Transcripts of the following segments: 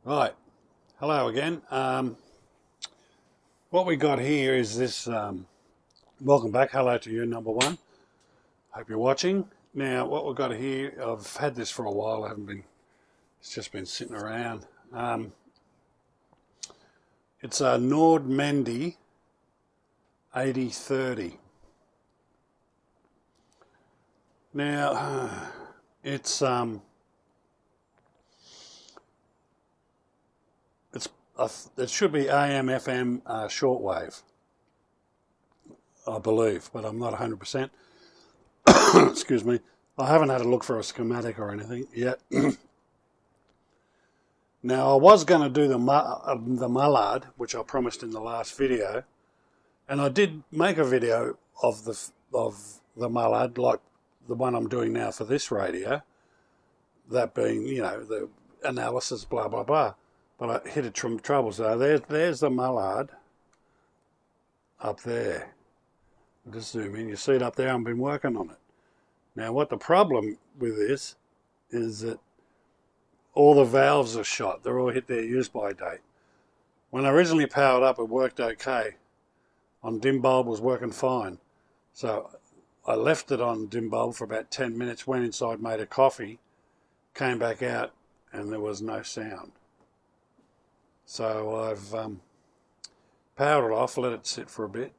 Right, hello again. What we got here is this. Welcome back. Hello to you, number one. Hope you're watching. Now, what we've got here, I've had this for a while. I haven't been. It's just been sitting around. It's a Nordemende 8030. Now, it's it should be AM FM shortwave, I believe, but I'm not 100%. Excuse me. I haven't had a look for a schematic or anything yet. Now, I was going to do the mallard, which I promised in the last video, and I did make a video of the mallard, like the one I'm doing now for this radio, that being, the analysis, blah, blah, blah. But I hit it from trouble. So there's the mallard up there. I'll just zoom in. You see it up there. I've been working on it. Now, what the problem with this is that all the valves are shot. They're all hit their use-by date. When I originally powered up, it worked okay. On dim bulb, it was working fine. So I left it on dim bulb for about 10 minutes, went inside, made a coffee, came back out, and there was no sound. So I've powered it off, let it sit for a bit,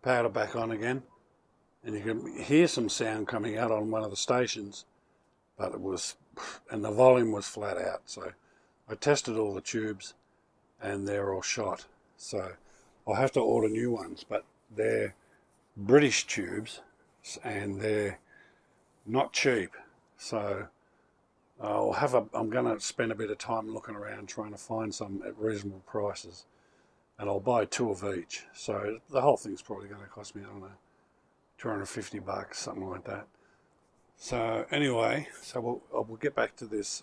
powered it back on again, and you can hear some sound coming out on one of the stations, but it was, and the volume was flat out. So I tested all the tubes and they're all shot. So I'll have to order new ones, but they're British tubes and they're not cheap. So I'm going to spend a bit of time looking around trying to find some at reasonable prices, and I'll buy 2 of each. So the whole thing's probably going to cost me, I don't know, $250, something like that. So anyway, we'll get back to this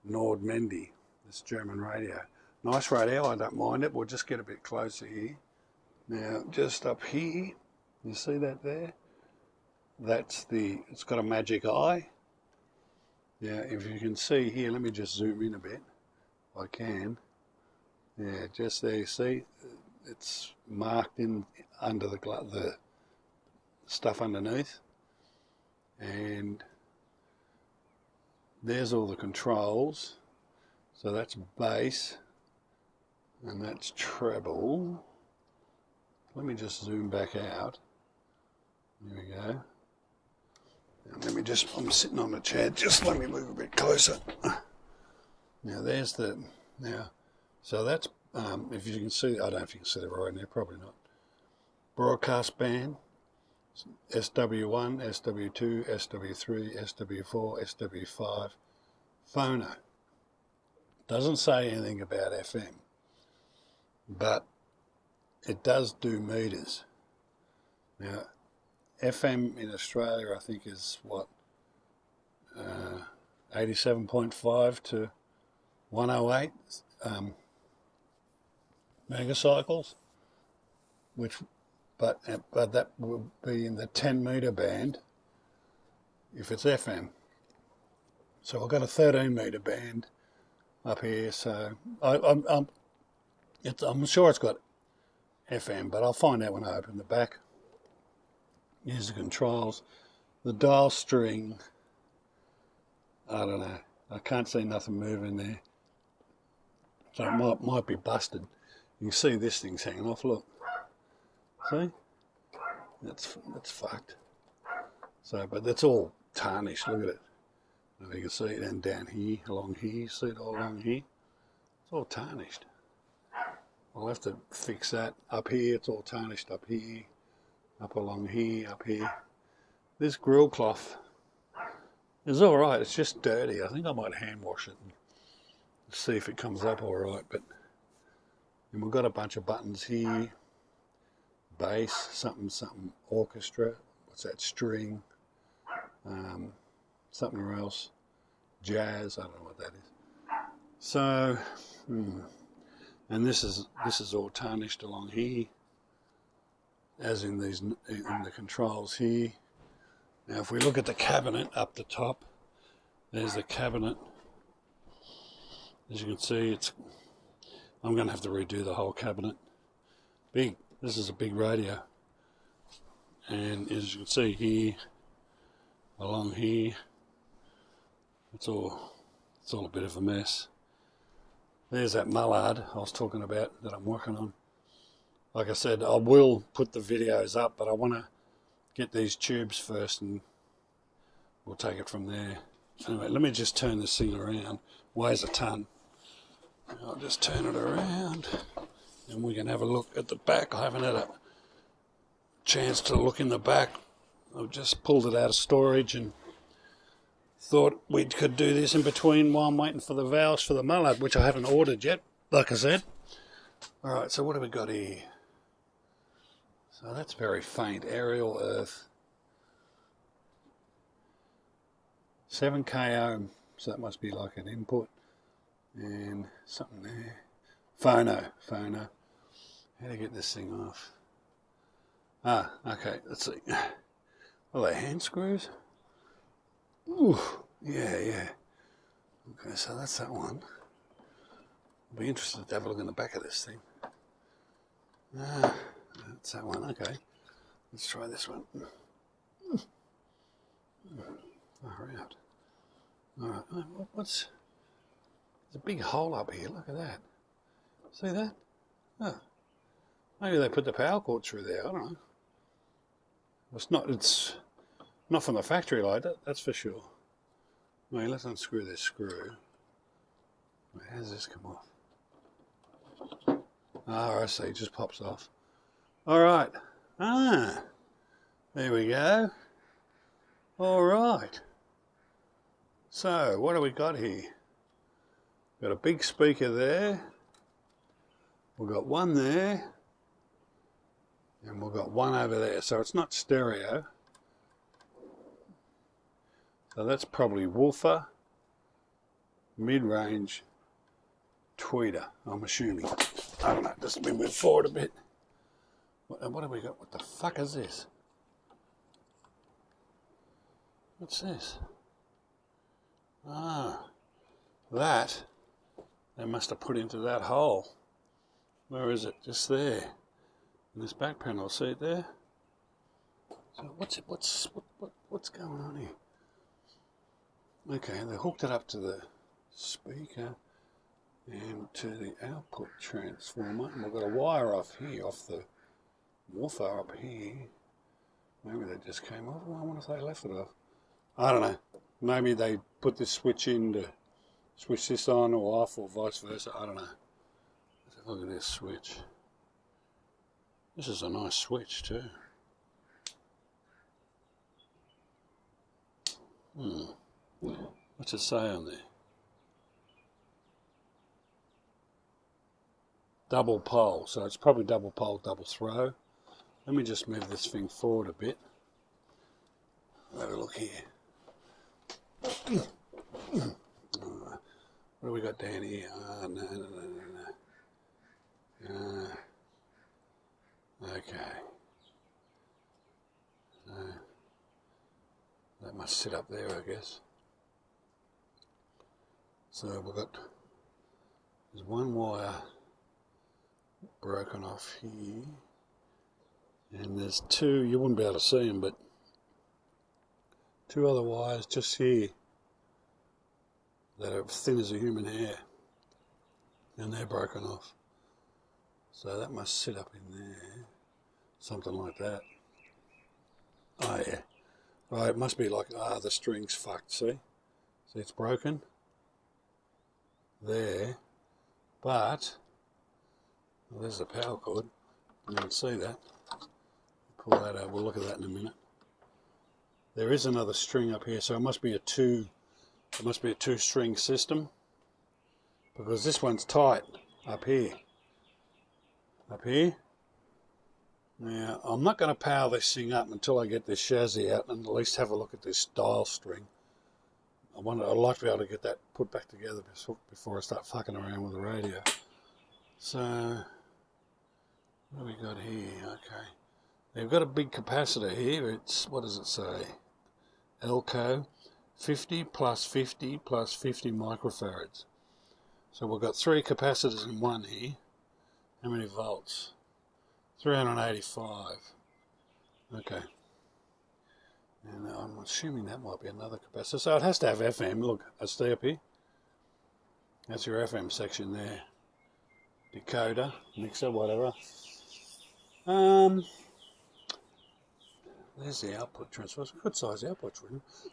Nordemende, this German radio. Nice radio, I don't mind it. We'll just get a bit closer here. Now, just up here, you see that there? It's got a magic eye. Yeah, if you can see here, let me just zoom in a bit, if I can. Yeah, just there, you see, it's marked in under the stuff underneath. And there's all the controls. So that's bass, and that's treble. Let me just zoom back out. There we go. And I'm sitting on the chair, just let me move a bit closer. Now there's so that's, if you can see, I don't know if you can see it right now, probably not. Broadcast band, SW1, SW2, SW3, SW4, SW5, phono. Doesn't say anything about FM, but it does do meters. Now, FM in Australia, I think, is what, 87.5 to 108 megacycles, but that will be in the 10 meter band if it's FM. So I've got a 13 meter band up here, so I'm sure it's got FM, but I'll find out when I open the back. Here's the controls. The dial string, I don't know. I can't see nothing moving there. So it might be busted. You can see this thing's hanging off, look. See? That's fucked. So, but that's all tarnished, look at it. If you can see it, and down here, along here, see it all along here? It's all tarnished. I'll have to fix that. Up here, it's all tarnished up here. Up along here, up here. This grill cloth is all right. It's just dirty. I think I might hand wash it and see if it comes up all right. But and we've got a bunch of buttons here. Bass, something, orchestra. What's that? String. Something else. Jazz. I don't know what that is. So, and this is all tarnished along here, as in the controls here. Now if we look at the cabinet up the top, there's the cabinet, As you can see, I'm going to have to redo the whole cabinet. Big. This is a big radio. And as you can see here, along here, it's all a bit of a mess. There's that mallard I was talking about that I'm working on. Like I said, I will put the videos up, but I want to get these tubes first and we'll take it from there. Anyway, let me just turn this thing around. Weighs a ton. I'll just turn it around and we can have a look at the back. I haven't had a chance to look in the back. I've just pulled it out of storage and thought we could do this in between while I'm waiting for the valves for the mallard, which I haven't ordered yet, like I said. Alright, so what have we got here? So that's very faint. Aerial earth. 7k ohm, so that must be like an input. And something there. Phono. How do you get this thing off? Ah, okay, let's see. Oh, they're hand screws? Ooh, yeah. Okay, so that's that one. I'll be interested to have a look in the back of this thing. Ah, that's that one, okay. Let's try this one. Far out. Alright, what's... There's a big hole up here, look at that. See that? Oh. Maybe they put the power cord through there, I don't know. It's not from the factory like that, that's for sure. Wait, let's unscrew this screw. Wait, how does this come off? Ah, I see, it just pops off. Alright. Ah, there we go. Alright. So, what do we got here? Got a big speaker there. We've got one there. And we've got one over there. So it's not stereo. So that's probably woofer, mid-range, tweeter, I'm assuming. I don't know, just let me move forward a bit. What have we got? What the fuck is this? What's this? Ah, that they must have put into that hole. Where is it? Just there. In this back panel, see it there? So what's going on here? Okay, they hooked it up to the speaker and to the output transformer. And we've got a wire off here, off the woofer up here. Maybe they just came off. I wonder if they left it off. I don't know. Maybe they put this switch in to switch this on or off or vice versa. I don't know. Let's have a look at this switch. This is a nice switch too. What's it say on there? Double pole. So it's probably double pole, double throw. Let me just move this thing forward a bit. Have a look here. What do we got down here? No. Okay. So that must sit up there, I guess. So there's one wire broken off here, and there's two, you wouldn't be able to see them, but two other wires just here that are thin as a human hair, and they're broken off. So that must sit up in there, something like that. Oh yeah, right, it must be like, the string's fucked, see it's broken there, but well, there's the power cord, you can see that. Pull that out, we'll look at that in a minute. There is another string up here, so it must be a two-string system, because this one's tight up here. Now, I'm not going to power this thing up until I get this chassis out and at least have a look at this dial string. I'd like to be able to get that put back together before I start fucking around with the radio. So, what have we got here? Okay. They've got a big capacitor here. It's, what does it say? Elco 50 plus 50 plus 50 microfarads. So we've got 3 capacitors in one here. How many volts? 385. Okay. And I'm assuming that might be another capacitor. So it has to have FM. Look, stay up here. That's your FM section there. Decoder, mixer, whatever. There's the output transfer. It's a good size output.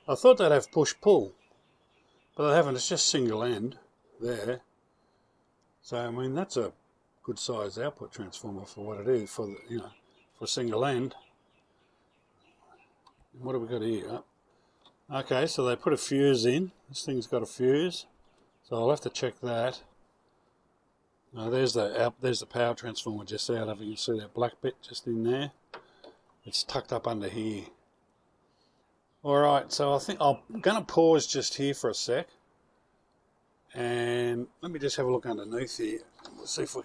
I thought they'd have push-pull, but they haven't. It's just single end there. So I mean that's a good size output transformer for what it is, for the, you know, for single end. What have we got here? Okay, so they put a fuse in. This thing's got a fuse, so I'll have to check that. There's the power transformer just out of it. You can see that black bit just in there. It's tucked up under here. Alright, so I think I'm going to pause just here for a sec. And let me just have a look underneath here. We'll see if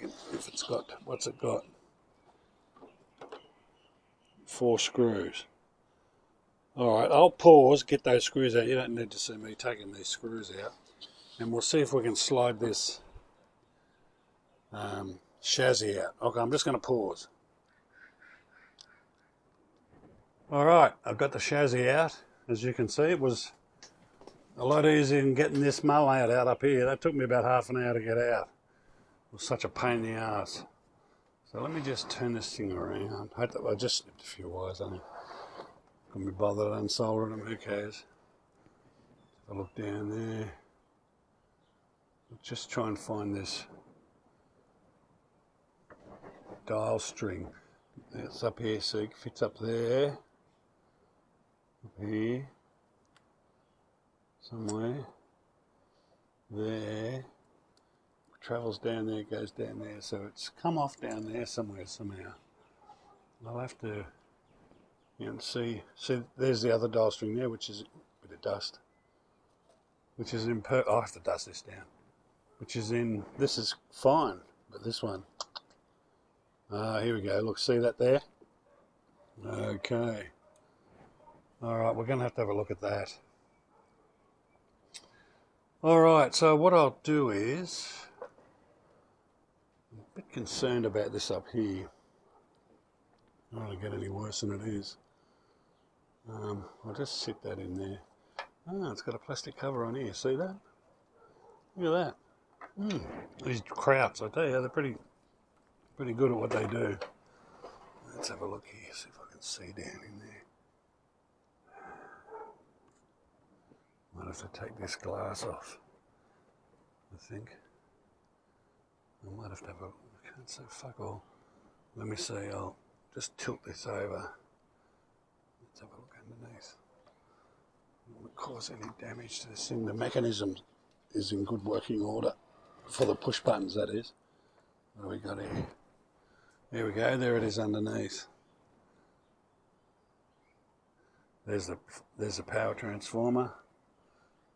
it's got, what's it got? 4 screws. Alright, I'll pause, get those screws out. You don't need to see me taking these screws out. And we'll see if we can slide this chassis out. Okay, I'm just going to pause. Alright, I've got the chassis out. As you can see, it was a lot easier than getting this mullad out up here. That took me about half an hour to get out. It was such a pain in the ass. So let me just turn this thing around. I just snipped a few wires on it. Couldn't be bothered unsoldering them, who cares? Have a look down there. Just try and find this dial string. It's up here, so it fits up there. Up here. Somewhere. There. Travels down there, goes down there. So it's come off down there somewhere, somehow. I'll have to, you know, see there's the other dial string there, which is a bit of dust. Which is in, I'll have to dust this down. Which is in, this is fine, but this one. Here we go, look, see that there? Okay. Alright, we're going to have a look at that. Alright, so what I'll do is, I'm a bit concerned about this up here. I don't want to get any worse than it is. I'll just sit that in there. It's got a plastic cover on here, see that? Look at that. These Krauts, I tell you, they're pretty good at what they do. Let's have a look here, see if I can see down in there. Might have to take this glass off, I think. I might have to have a, I can't see fuck all. Let me see, I'll just tilt this over. Let's have a look underneath. It won't cause any damage to this thing. The mechanism is in good working order for the push buttons, that is. What do we got here? There we go, there it is underneath. There's the power transformer.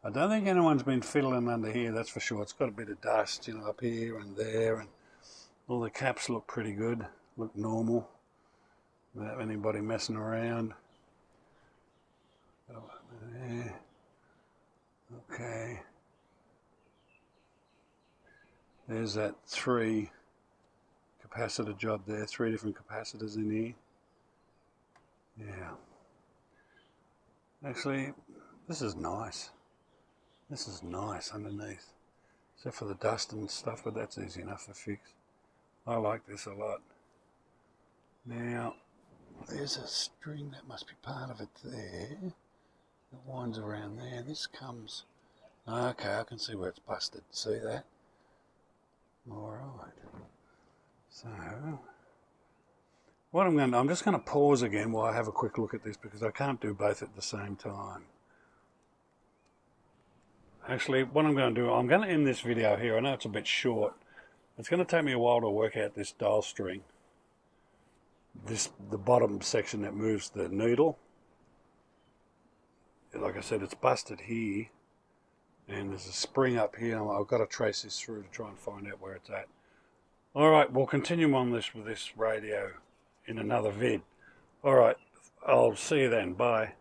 I don't think anyone's been fiddling under here, that's for sure. It's got a bit of dust, you know, up here and there, and all the caps look pretty good, look normal, without anybody messing around. There. Okay. There's that 3 capacitor job there, 3 different capacitors in here. Yeah. Actually, this is nice. This is nice underneath. Except for the dust and stuff, but that's easy enough to fix. I like this a lot. Now, there's a string that must be part of it there. It winds around there. This comes... Okay, I can see where it's busted. See that? Alright. So, what I'm just going to pause again while I have a quick look at this because I can't do both at the same time. Actually, what I'm going to do, I'm going to end this video here. I know it's a bit short. It's going to take me a while to work out this dial string. The bottom section that moves the needle. Like I said, it's busted here. And there's a spring up here. I've got to trace this through to try and find out where it's at. Alright, we'll continue on with this radio in another vid. Alright, I'll see you then. Bye.